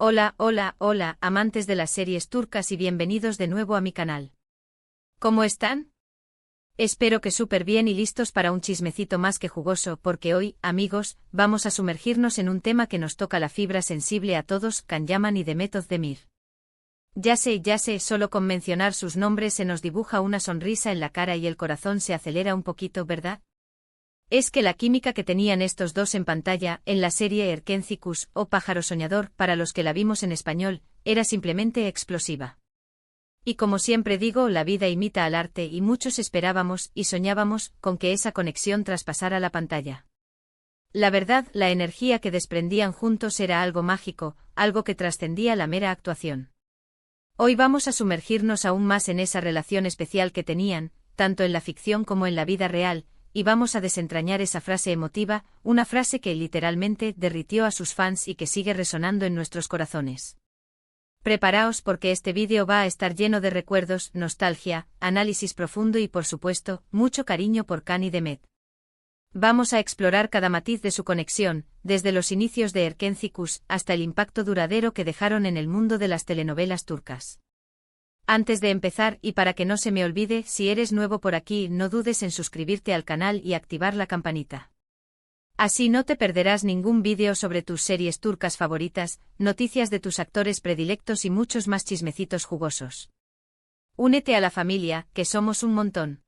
Hola, hola, hola, amantes de las series turcas y bienvenidos de nuevo a mi canal. ¿Cómo están? Espero que súper bien y listos para un chismecito más que jugoso porque hoy, amigos, vamos a sumergirnos en un tema que nos toca la fibra sensible a todos, Can Yaman y Demet Özdemir. Ya sé, solo con mencionar sus nombres se nos dibuja una sonrisa en la cara y el corazón se acelera un poquito, ¿verdad? Es que la química que tenían estos dos en pantalla, en la serie Erkencikus o Pájaro Soñador, para los que la vimos en español, era simplemente explosiva. Y como siempre digo, la vida imita al arte y muchos esperábamos y soñábamos con que esa conexión traspasara la pantalla. La verdad, la energía que desprendían juntos era algo mágico, algo que trascendía la mera actuación. Hoy vamos a sumergirnos aún más en esa relación especial que tenían, tanto en la ficción como en la vida real, y vamos a desentrañar esa frase emotiva, una frase que literalmente derritió a sus fans y que sigue resonando en nuestros corazones. Preparaos porque este vídeo va a estar lleno de recuerdos, nostalgia, análisis profundo y por supuesto, mucho cariño por Can y Demet. Vamos a explorar cada matiz de su conexión, desde los inicios de Erkencikus hasta el impacto duradero que dejaron en el mundo de las telenovelas turcas. Antes de empezar, y para que no se me olvide, si eres nuevo por aquí, no dudes en suscribirte al canal y activar la campanita. Así no te perderás ningún vídeo sobre tus series turcas favoritas, noticias de tus actores predilectos y muchos más chismecitos jugosos. Únete a la familia, que somos un montón.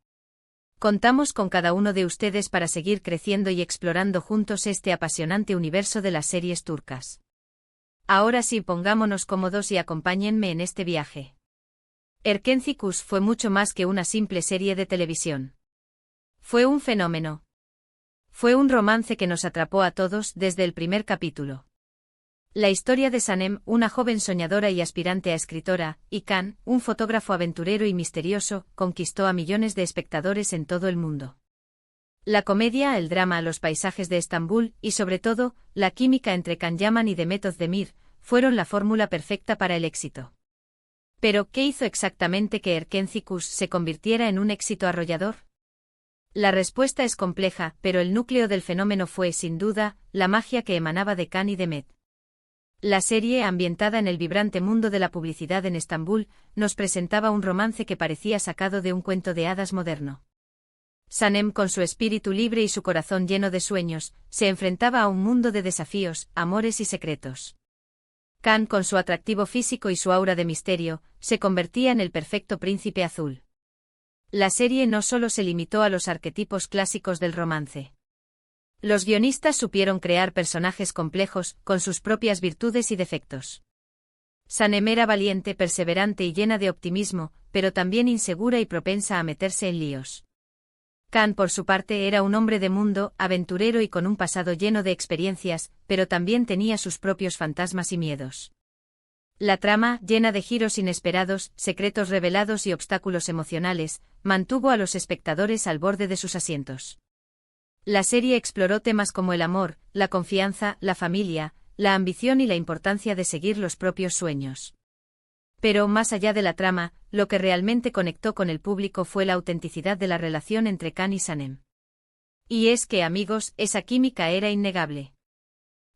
Contamos con cada uno de ustedes para seguir creciendo y explorando juntos este apasionante universo de las series turcas. Ahora sí, pongámonos cómodos y acompáñenme en este viaje. Erkencikus fue mucho más que una simple serie de televisión. Fue un fenómeno. Fue un romance que nos atrapó a todos desde el primer capítulo. La historia de Sanem, una joven soñadora y aspirante a escritora, y Can, un fotógrafo aventurero y misterioso, conquistó a millones de espectadores en todo el mundo. La comedia, el drama, los paisajes de Estambul y sobre todo, la química entre Can Yaman y Demet Özdemir, fueron la fórmula perfecta para el éxito. Pero, ¿qué hizo exactamente que Erkencikus se convirtiera en un éxito arrollador? La respuesta es compleja, pero el núcleo del fenómeno fue, sin duda, la magia que emanaba de Can y Demet. La serie, ambientada en el vibrante mundo de la publicidad en Estambul, nos presentaba un romance que parecía sacado de un cuento de hadas moderno. Sanem, con su espíritu libre y su corazón lleno de sueños, se enfrentaba a un mundo de desafíos, amores y secretos. Can, con su atractivo físico y su aura de misterio, se convertía en el perfecto príncipe azul. La serie no solo se limitó a los arquetipos clásicos del romance. Los guionistas supieron crear personajes complejos, con sus propias virtudes y defectos. Sanem era valiente, perseverante y llena de optimismo, pero también insegura y propensa a meterse en líos. Can, por su parte, era un hombre de mundo, aventurero y con un pasado lleno de experiencias, pero también tenía sus propios fantasmas y miedos. La trama, llena de giros inesperados, secretos revelados y obstáculos emocionales, mantuvo a los espectadores al borde de sus asientos. La serie exploró temas como el amor, la confianza, la familia, la ambición y la importancia de seguir los propios sueños. Pero, más allá de la trama, lo que realmente conectó con el público fue la autenticidad de la relación entre Can y Sanem. Y es que, amigos, esa química era innegable.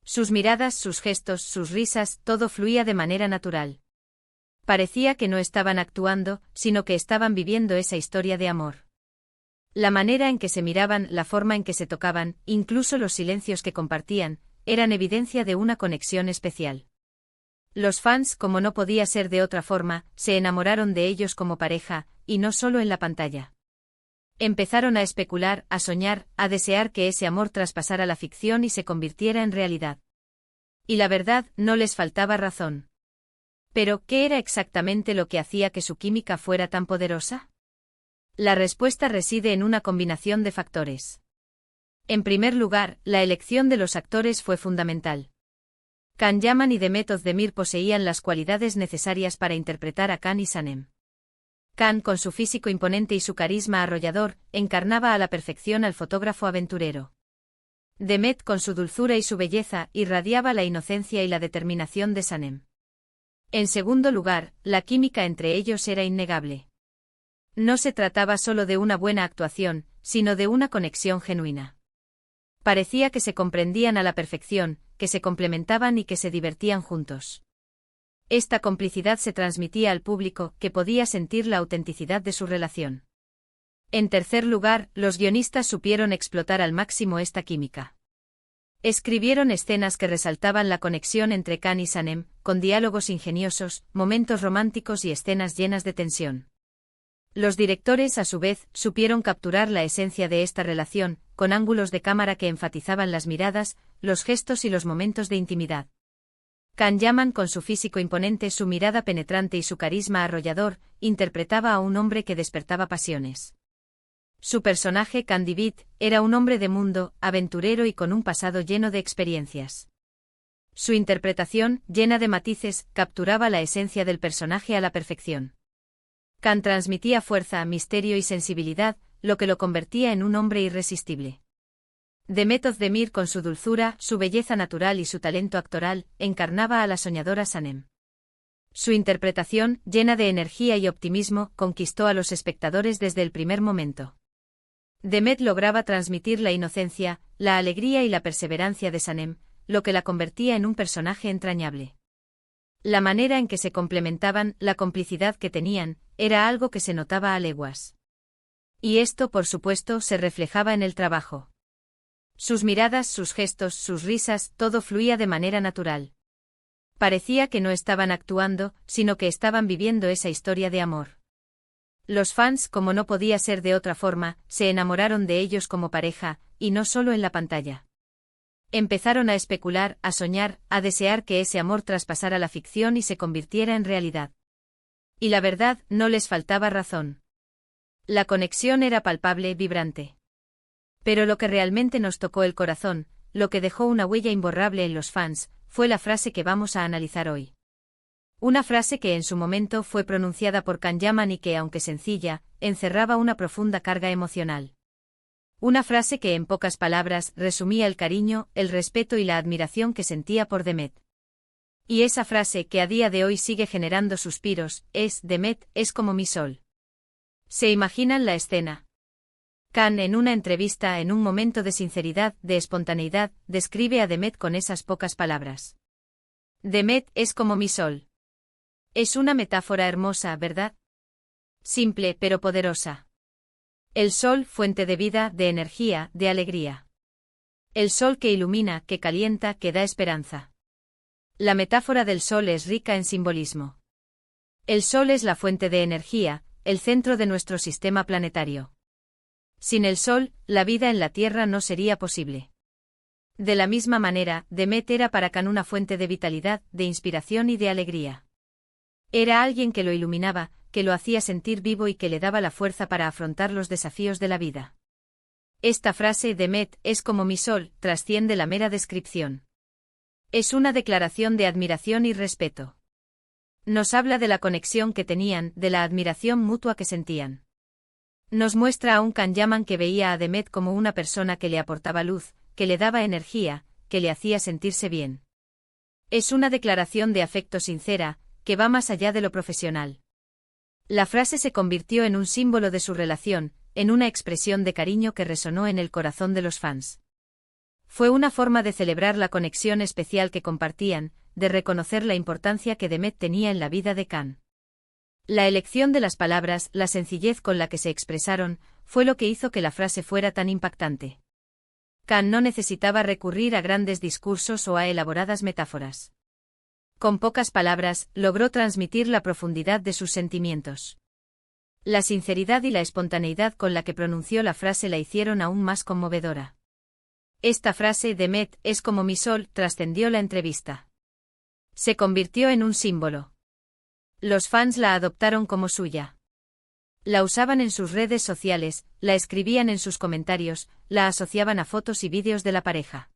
Sus miradas, sus gestos, sus risas, todo fluía de manera natural. Parecía que no estaban actuando, sino que estaban viviendo esa historia de amor. La manera en que se miraban, la forma en que se tocaban, incluso los silencios que compartían, eran evidencia de una conexión especial. Los fans, como no podía ser de otra forma, se enamoraron de ellos como pareja, y no solo en la pantalla. Empezaron a especular, a soñar, a desear que ese amor traspasara la ficción y se convirtiera en realidad. Y la verdad, no les faltaba razón. Pero, ¿qué era exactamente lo que hacía que su química fuera tan poderosa? La respuesta reside en una combinación de factores. En primer lugar, la elección de los actores fue fundamental. Can Yaman y Demet Özdemir poseían las cualidades necesarias para interpretar a Can y Sanem. Can, con su físico imponente y su carisma arrollador, encarnaba a la perfección al fotógrafo aventurero. Demet, con su dulzura y su belleza, irradiaba la inocencia y la determinación de Sanem. En segundo lugar, la química entre ellos era innegable. No se trataba solo de una buena actuación, sino de una conexión genuina. Parecía que se comprendían a la perfección, que se complementaban y que se divertían juntos. Esta complicidad se transmitía al público, que podía sentir la autenticidad de su relación. En tercer lugar, los guionistas supieron explotar al máximo esta química. Escribieron escenas que resaltaban la conexión entre Khan y Sanem, con diálogos ingeniosos, momentos románticos y escenas llenas de tensión. Los directores, a su vez, supieron capturar la esencia de esta relación, con ángulos de cámara que enfatizaban las miradas, los gestos y los momentos de intimidad. Khan Yaman, con su físico imponente, su mirada penetrante y su carisma arrollador, interpretaba a un hombre que despertaba pasiones. Su personaje, Khan Divid, era un hombre de mundo, aventurero y con un pasado lleno de experiencias. Su interpretación, llena de matices, capturaba la esencia del personaje a la perfección. Khan transmitía fuerza, misterio y sensibilidad, lo que lo convertía en un hombre irresistible. Demet Özdemir, con su dulzura, su belleza natural y su talento actoral, encarnaba a la soñadora Sanem. Su interpretación, llena de energía y optimismo, conquistó a los espectadores desde el primer momento. Demet lograba transmitir la inocencia, la alegría y la perseverancia de Sanem, lo que la convertía en un personaje entrañable. La manera en que se complementaban, la complicidad que tenían, era algo que se notaba a leguas. Y esto, por supuesto, se reflejaba en el trabajo. Sus miradas, sus gestos, sus risas, todo fluía de manera natural. Parecía que no estaban actuando, sino que estaban viviendo esa historia de amor. Los fans, como no podía ser de otra forma, se enamoraron de ellos como pareja, y no solo en la pantalla. Empezaron a especular, a soñar, a desear que ese amor traspasara la ficción y se convirtiera en realidad. Y la verdad, no les faltaba razón. La conexión era palpable, vibrante. Pero lo que realmente nos tocó el corazón, lo que dejó una huella imborrable en los fans, fue la frase que vamos a analizar hoy. Una frase que en su momento fue pronunciada por Khan Yaman y que, aunque sencilla, encerraba una profunda carga emocional. Una frase que en pocas palabras resumía el cariño, el respeto y la admiración que sentía por Demet. Y esa frase, que a día de hoy sigue generando suspiros, es: Demet es como mi sol. ¿Se imaginan la escena? Khan, en una entrevista, en un momento de sinceridad, de espontaneidad, describe a Demet con esas pocas palabras. Demet es como mi sol. Es una metáfora hermosa, ¿verdad? Simple, pero poderosa. El sol, fuente de vida, de energía, de alegría. El sol que ilumina, que calienta, que da esperanza. La metáfora del sol es rica en simbolismo. El sol es la fuente de energía, el centro de nuestro sistema planetario. Sin el sol, la vida en la Tierra no sería posible. De la misma manera, Demet era para Khan una fuente de vitalidad, de inspiración y de alegría. Era alguien que lo iluminaba, que lo hacía sentir vivo y que le daba la fuerza para afrontar los desafíos de la vida. Esta frase, Demet es como mi sol, trasciende la mera descripción. Es una declaración de admiración y respeto. Nos habla de la conexión que tenían, de la admiración mutua que sentían. Nos muestra a un Khan Yaman que veía a Demet como una persona que le aportaba luz, que le daba energía, que le hacía sentirse bien. Es una declaración de afecto sincera, que va más allá de lo profesional. La frase se convirtió en un símbolo de su relación, en una expresión de cariño que resonó en el corazón de los fans. Fue una forma de celebrar la conexión especial que compartían, de reconocer la importancia que Demet tenía en la vida de Khan. La elección de las palabras, la sencillez con la que se expresaron, fue lo que hizo que la frase fuera tan impactante. Khan no necesitaba recurrir a grandes discursos o a elaboradas metáforas. Con pocas palabras, logró transmitir la profundidad de sus sentimientos. La sinceridad y la espontaneidad con la que pronunció la frase la hicieron aún más conmovedora. Esta frase, Demet es como mi sol, trascendió la entrevista. Se convirtió en un símbolo. Los fans la adoptaron como suya. La usaban en sus redes sociales, la escribían en sus comentarios, la asociaban a fotos y vídeos de la pareja.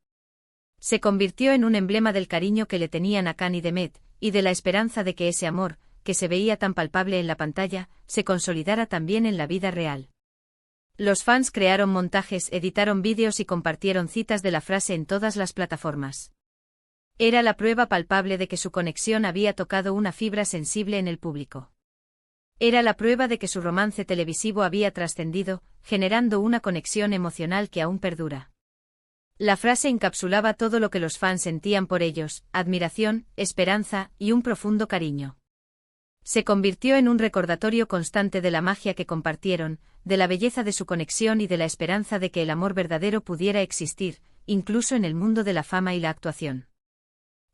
Se convirtió en un emblema del cariño que le tenían a Khan y Demet, y de la esperanza de que ese amor, que se veía tan palpable en la pantalla, se consolidara también en la vida real. Los fans crearon montajes, editaron vídeos y compartieron citas de la frase en todas las plataformas. Era la prueba palpable de que su conexión había tocado una fibra sensible en el público. Era la prueba de que su romance televisivo había trascendido, generando una conexión emocional que aún perdura. La frase encapsulaba todo lo que los fans sentían por ellos: admiración, esperanza y un profundo cariño. Se convirtió en un recordatorio constante de la magia que compartieron, de la belleza de su conexión y de la esperanza de que el amor verdadero pudiera existir, incluso en el mundo de la fama y la actuación.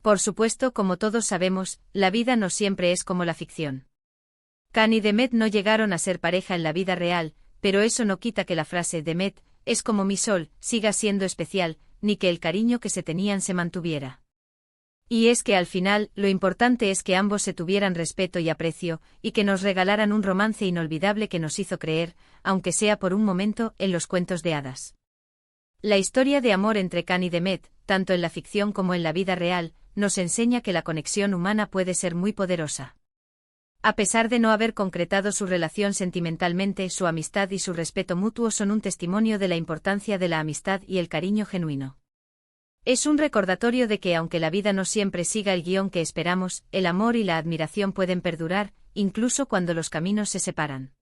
Por supuesto, como todos sabemos, la vida no siempre es como la ficción. Can y Demet no llegaron a ser pareja en la vida real, pero eso no quita que la frase "Demet es como mi sol" siga siendo especial, ni que el cariño que se tenían se mantuviera. Y es que al final, lo importante es que ambos se tuvieran respeto y aprecio, y que nos regalaran un romance inolvidable que nos hizo creer, aunque sea por un momento, en los cuentos de hadas. La historia de amor entre Can y Demet, tanto en la ficción como en la vida real, nos enseña que la conexión humana puede ser muy poderosa. A pesar de no haber concretado su relación sentimentalmente, su amistad y su respeto mutuo son un testimonio de la importancia de la amistad y el cariño genuino. Es un recordatorio de que aunque la vida no siempre siga el guión que esperamos, el amor y la admiración pueden perdurar, incluso cuando los caminos se separan.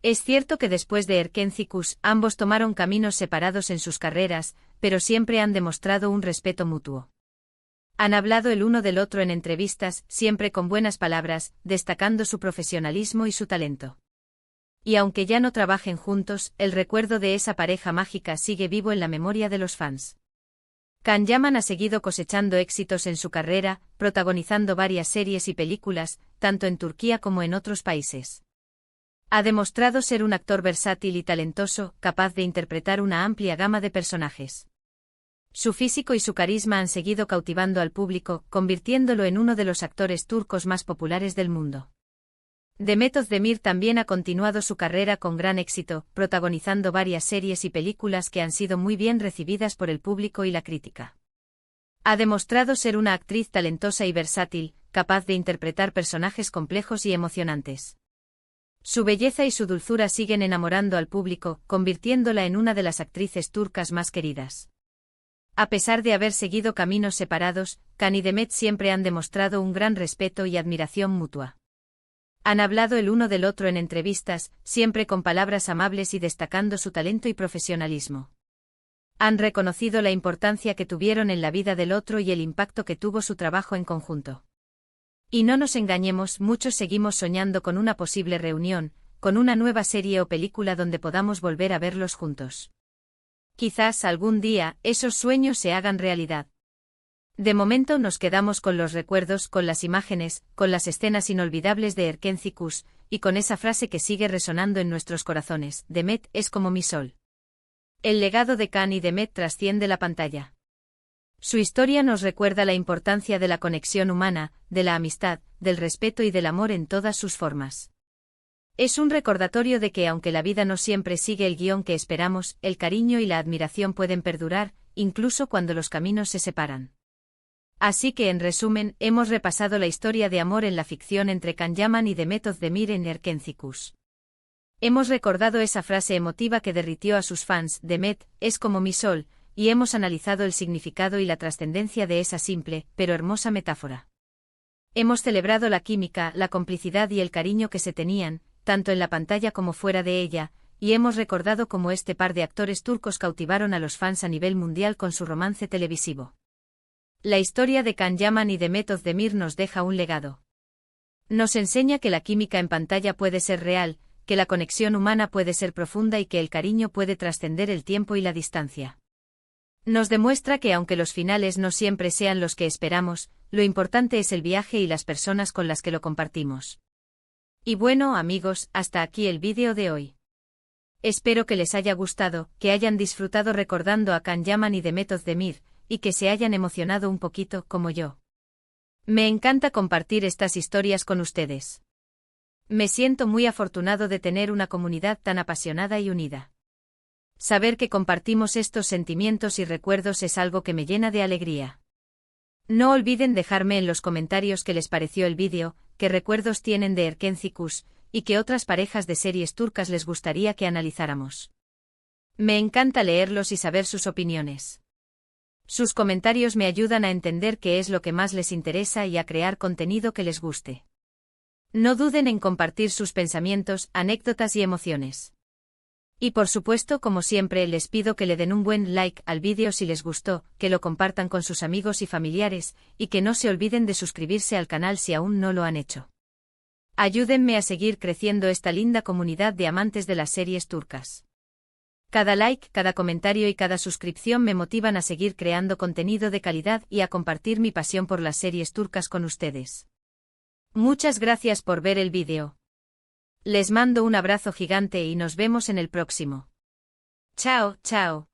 Es cierto que después de Erkentzikos, ambos tomaron caminos separados en sus carreras, pero siempre han demostrado un respeto mutuo. Han hablado el uno del otro en entrevistas, siempre con buenas palabras, destacando su profesionalismo y su talento. Y aunque ya no trabajen juntos, el recuerdo de esa pareja mágica sigue vivo en la memoria de los fans. Can Yaman ha seguido cosechando éxitos en su carrera, protagonizando varias series y películas, tanto en Turquía como en otros países. Ha demostrado ser un actor versátil y talentoso, capaz de interpretar una amplia gama de personajes. Su físico y su carisma han seguido cautivando al público, convirtiéndolo en uno de los actores turcos más populares del mundo. Demet Özdemir también ha continuado su carrera con gran éxito, protagonizando varias series y películas que han sido muy bien recibidas por el público y la crítica. Ha demostrado ser una actriz talentosa y versátil, capaz de interpretar personajes complejos y emocionantes. Su belleza y su dulzura siguen enamorando al público, convirtiéndola en una de las actrices turcas más queridas. A pesar de haber seguido caminos separados, Can y Demet siempre han demostrado un gran respeto y admiración mutua. Han hablado el uno del otro en entrevistas, siempre con palabras amables y destacando su talento y profesionalismo. Han reconocido la importancia que tuvieron en la vida del otro y el impacto que tuvo su trabajo en conjunto. Y no nos engañemos, muchos seguimos soñando con una posible reunión, con una nueva serie o película donde podamos volver a verlos juntos. Quizás algún día esos sueños se hagan realidad. De momento nos quedamos con los recuerdos, con las imágenes, con las escenas inolvidables de Erkentzikos, y con esa frase que sigue resonando en nuestros corazones: Demet es como mi sol. El legado de Can y Demet trasciende la pantalla. Su historia nos recuerda la importancia de la conexión humana, de la amistad, del respeto y del amor en todas sus formas. Es un recordatorio de que aunque la vida no siempre sigue el guión que esperamos, el cariño y la admiración pueden perdurar, incluso cuando los caminos se separan. Así que en resumen, hemos repasado la historia de amor en la ficción entre Can Yaman y Demet Özdemir en Erkentzikos. Hemos recordado esa frase emotiva que derritió a sus fans: Demet es como mi sol, y hemos analizado el significado y la trascendencia de esa simple, pero hermosa metáfora. Hemos celebrado la química, la complicidad y el cariño que se tenían, tanto en la pantalla como fuera de ella, y hemos recordado cómo este par de actores turcos cautivaron a los fans a nivel mundial con su romance televisivo. La historia de Can Yaman y Demet Özdemir nos deja un legado. Nos enseña que la química en pantalla puede ser real, que la conexión humana puede ser profunda y que el cariño puede trascender el tiempo y la distancia. Nos demuestra que aunque los finales no siempre sean los que esperamos, lo importante es el viaje y las personas con las que lo compartimos. Y bueno, amigos, hasta aquí el vídeo de hoy. Espero que les haya gustado, que hayan disfrutado recordando a Can Yaman y Demet Özdemir, y que se hayan emocionado un poquito, como yo. Me encanta compartir estas historias con ustedes. Me siento muy afortunado de tener una comunidad tan apasionada y unida. Saber que compartimos estos sentimientos y recuerdos es algo que me llena de alegría. No olviden dejarme en los comentarios qué les pareció el vídeo, qué recuerdos tienen de Erkentzikos, y qué otras parejas de series turcas les gustaría que analizáramos. Me encanta leerlos y saber sus opiniones. Sus comentarios me ayudan a entender qué es lo que más les interesa y a crear contenido que les guste. No duden en compartir sus pensamientos, anécdotas y emociones. Y por supuesto, como siempre, les pido que le den un buen like al vídeo si les gustó, que lo compartan con sus amigos y familiares, y que no se olviden de suscribirse al canal si aún no lo han hecho. Ayúdenme a seguir creciendo esta linda comunidad de amantes de las series turcas. Cada like, cada comentario y cada suscripción me motivan a seguir creando contenido de calidad y a compartir mi pasión por las series turcas con ustedes. Muchas gracias por ver el vídeo. Les mando un abrazo gigante y nos vemos en el próximo. Chao, chao.